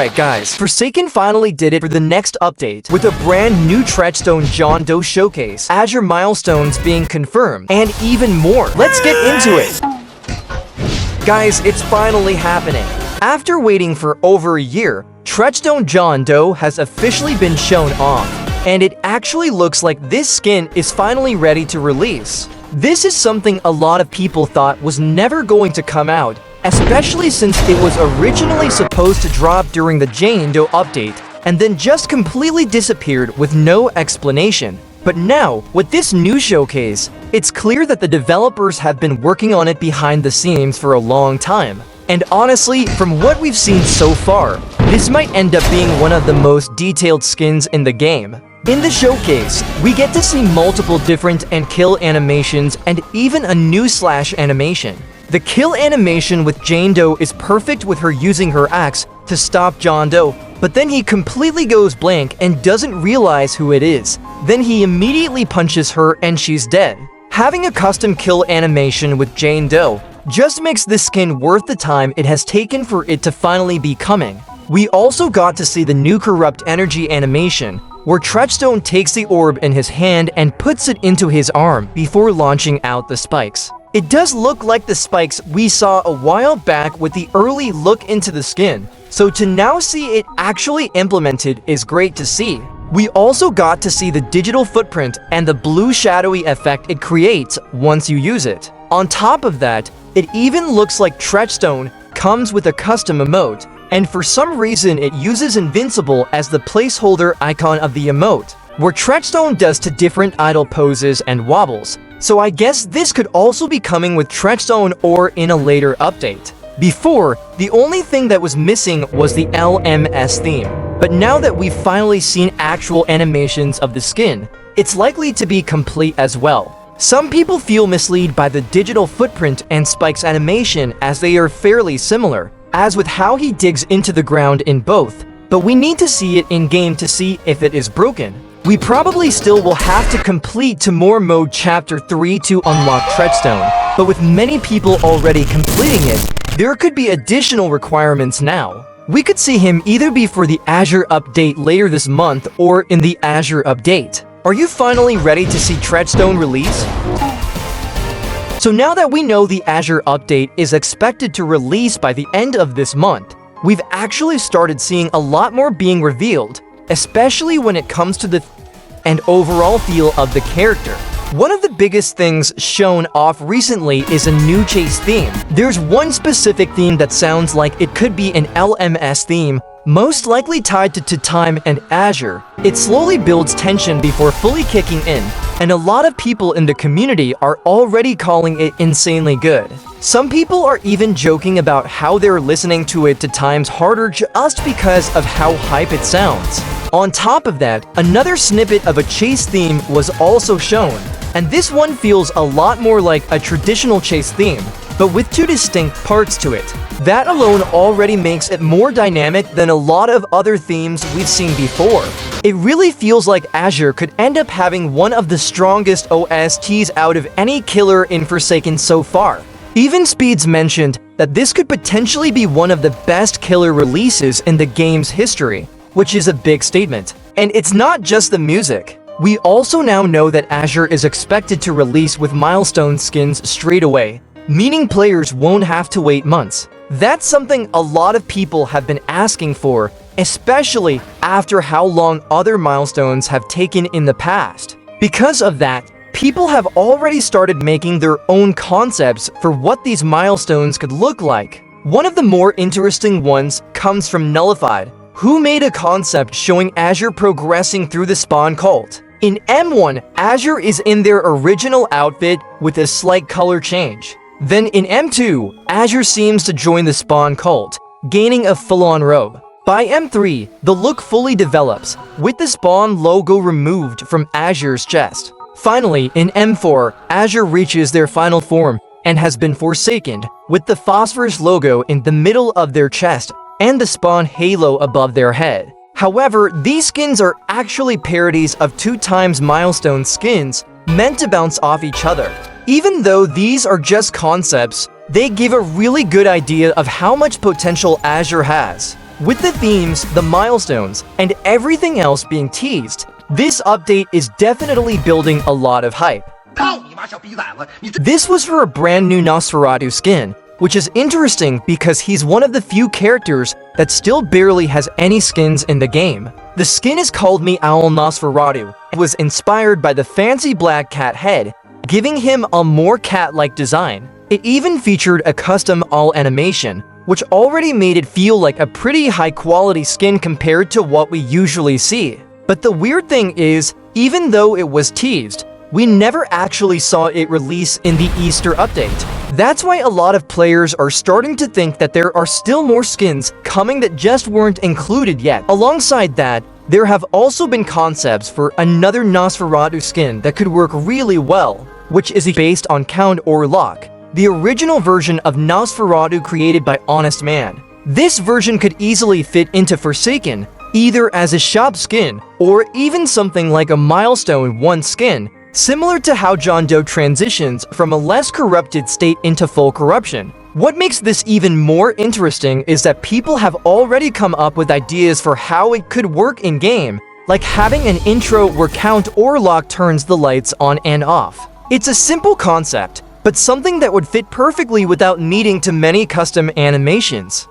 Alright guys, Forsaken finally did it for the next update, with a brand new Treachstone John Doe showcase, Azure Milestones being confirmed, and even more. Let's get into it! Guys, it's finally happening. After waiting for over a year, Treachstone John Doe has officially been shown off, and it actually looks like this skin is finally ready to release. This is something a lot of people thought was never going to come out, especially since it was originally supposed to drop during the John Doe update, and then just completely disappeared with no explanation. But now, with this new showcase, it's clear that the developers have been working on it behind the scenes for a long time. And honestly, from what we've seen so far, this might end up being one of the most detailed skins in the game. In the showcase, we get to see multiple different and kill animations and even a new slash animation. The kill animation with John Doe is perfect with her using her axe to stop John Doe, but then he completely goes blank and doesn't realize who it is. Then he immediately punches her and she's dead. Having a custom kill animation with John Doe just makes this skin worth the time it has taken for it to finally be coming. We also got to see the new corrupt energy animation, where Treachstone takes the orb in his hand and puts it into his arm before launching out the spikes. It does look like the spikes we saw a while back with the early look into the skin, so to now see it actually implemented is great to see. We also got to see the digital footprint and the blue shadowy effect it creates once you use it. On top of that, it even looks like Treachstone comes with a custom emote, and for some reason it uses Invincible as the placeholder icon of the emote, where Treachstone does to different idle poses and wobbles. So I guess this could also be coming with Treachstone or in a later update. Before, the only thing that was missing was the LMS theme, but now that we've finally seen actual animations of the skin, it's likely to be complete as well. Some people feel misled by the digital footprint and Spike's animation as they are fairly similar, as with how he digs into the ground in both, but we need to see it in-game to see if it is broken. We probably still will have to complete to more mode chapter 3 to unlock Treachstone, but with many people already completing it, there could be additional requirements now. We could see him either be for the Azure update later this month or in the Azure update. Are you finally ready to see Treachstone release? So now that we know the Azure update is expected to release by the end of this month, we've actually started seeing a lot more being revealed, especially when it comes to the and overall feel of the character. One of the biggest things shown off recently is a new chase theme. There's one specific theme that sounds like it could be an LMS theme, most likely tied to time and Azure. It slowly builds tension before fully kicking in, and a lot of people in the community are already calling it insanely good. Some people are even joking about how they're listening to it to times harder just because of how hype it sounds. On top of that, another snippet of a chase theme was also shown, and this one feels a lot more like a traditional chase theme, but with two distinct parts to it. That alone already makes it more dynamic than a lot of other themes we've seen before. It really feels like Azure could end up having one of the strongest OSTs out of any killer in Forsaken so far. Even Speeds mentioned that this could potentially be one of the best killer releases in the game's history, which is a big statement. And it's not just the music. We also now know that Azure is expected to release with milestone skins straight away, meaning players won't have to wait months. That's something a lot of people have been asking for, especially after how long other milestones have taken in the past. Because of that, people have already started making their own concepts for what these milestones could look like. One of the more interesting ones comes from Nullified, who made a concept showing Azure progressing through the Spawn cult. In M1, Azure is in their original outfit with a slight color change. Then in M2, Azure seems to join the Spawn cult, gaining a full-on robe. By M3, the look fully develops, with the Spawn logo removed from Azure's chest. Finally, in M4, Azure reaches their final form and has been forsaken, with the Phosphorus logo in the middle of their chest and the Spawn halo above their head. However, these skins are actually parodies of 2x milestone skins meant to bounce off each other. Even though these are just concepts, they give a really good idea of how much potential Azure has. With the themes, the milestones, and everything else being teased, this update is definitely building a lot of hype. This was for a brand new Nosferatu skin, which is interesting because he's one of the few characters that still barely has any skins in the game. The skin is called Meowl Nosferatu. It was inspired by the fancy black cat head, giving him a more cat-like design. It even featured a custom all animation, which already made it feel like a pretty high-quality skin compared to what we usually see. But the weird thing is, even though it was teased, we never actually saw it release in the Easter update. That's why a lot of players are starting to think that there are still more skins coming that just weren't included yet. Alongside that, there have also been concepts for another Nosferatu skin that could work really well, which is based on Count Orlok, the original version of Nosferatu created by Honest Man. This version could easily fit into Forsaken, either as a shop skin or even something like a Milestone 1 skin, similar to how John Doe transitions from a less corrupted state into full corruption. What makes this even more interesting is that people have already come up with ideas for how it could work in-game, like having an intro where Count Orlok turns the lights on and off. It's a simple concept, but something that would fit perfectly without needing too many custom animations.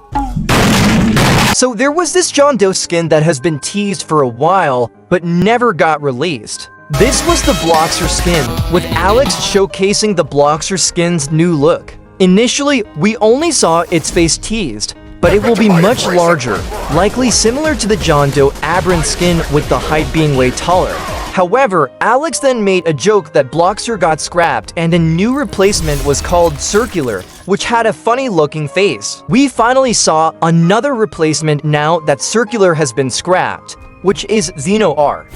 So there was this John Doe skin that has been teased for a while, but never got released. This was the Bloxer skin, with Alex showcasing the Bloxer skin's new look. Initially, we only saw its face teased, but it will be much larger, likely similar to the John Doe Aberrant skin with the height being way taller. However, Alex then made a joke that Bloxer got scrapped and a new replacement was called Circular, which had a funny-looking face. We finally saw another replacement now that Circular has been scrapped, which is Xeno-R.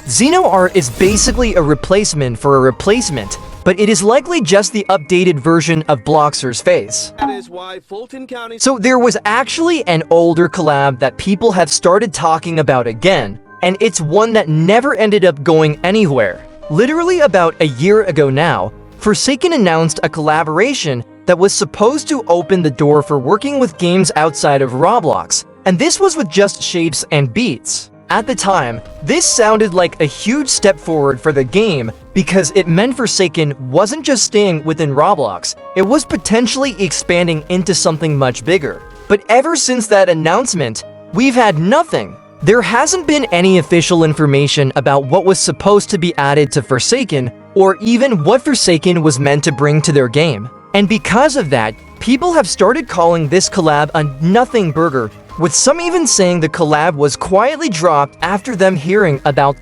Xeno-R is basically a replacement for a replacement, but it is likely just the updated version of Bloxer's face. That is why Fulton County... So there was actually an older collab that people have started talking about again, and it's one that never ended up going anywhere. Literally about a year ago now, Forsaken announced a collaboration that was supposed to open the door for working with games outside of Roblox, and this was with just shapes and beats. At the time, this sounded like a huge step forward for the game because it meant Forsaken wasn't just staying within Roblox, it was potentially expanding into something much bigger. But ever since that announcement, we've had nothing. There hasn't been any official information about what was supposed to be added to Forsaken, or even what Forsaken was meant to bring to their game. And because of that, people have started calling this collab a nothing burger, with some even saying the collab was quietly dropped after them hearing about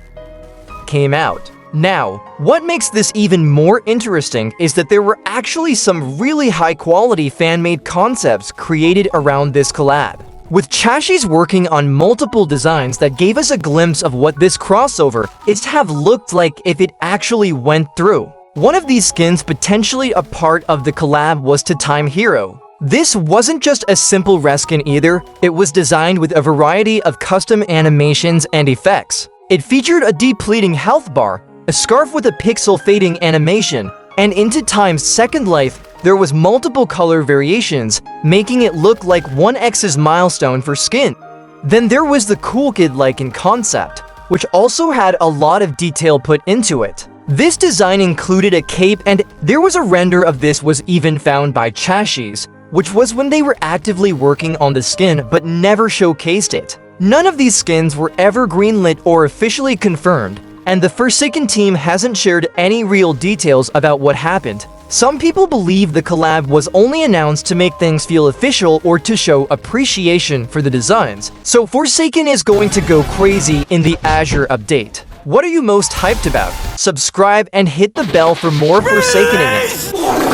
came out. Now, what makes this even more interesting is that there were actually some really high-quality fan-made concepts created around this collab, with Chashi's working on multiple designs that gave us a glimpse of what this crossover is to have looked like if it actually went through. One of these skins potentially a part of the collab was to Time Hero. This wasn't just a simple reskin either, it was designed with a variety of custom animations and effects. It featured a depleting health bar, a scarf with a pixel fading animation, and into Time's second life, there was multiple color variations, making it look like 1X's milestone for skin. Then there was the Cool Kid-like in concept, which also had a lot of detail put into it. This design included a cape, and there was a render of this was even found by Chashi's, which was when they were actively working on the skin but never showcased it. None of these skins were ever greenlit or officially confirmed, and the Forsaken team hasn't shared any real details about what happened. Some people believe the collab was only announced to make things feel official or to show appreciation for the designs. So Forsaken is going to go crazy in the Azure update. What are you most hyped about? Subscribe and hit the bell for more Forsaken in it.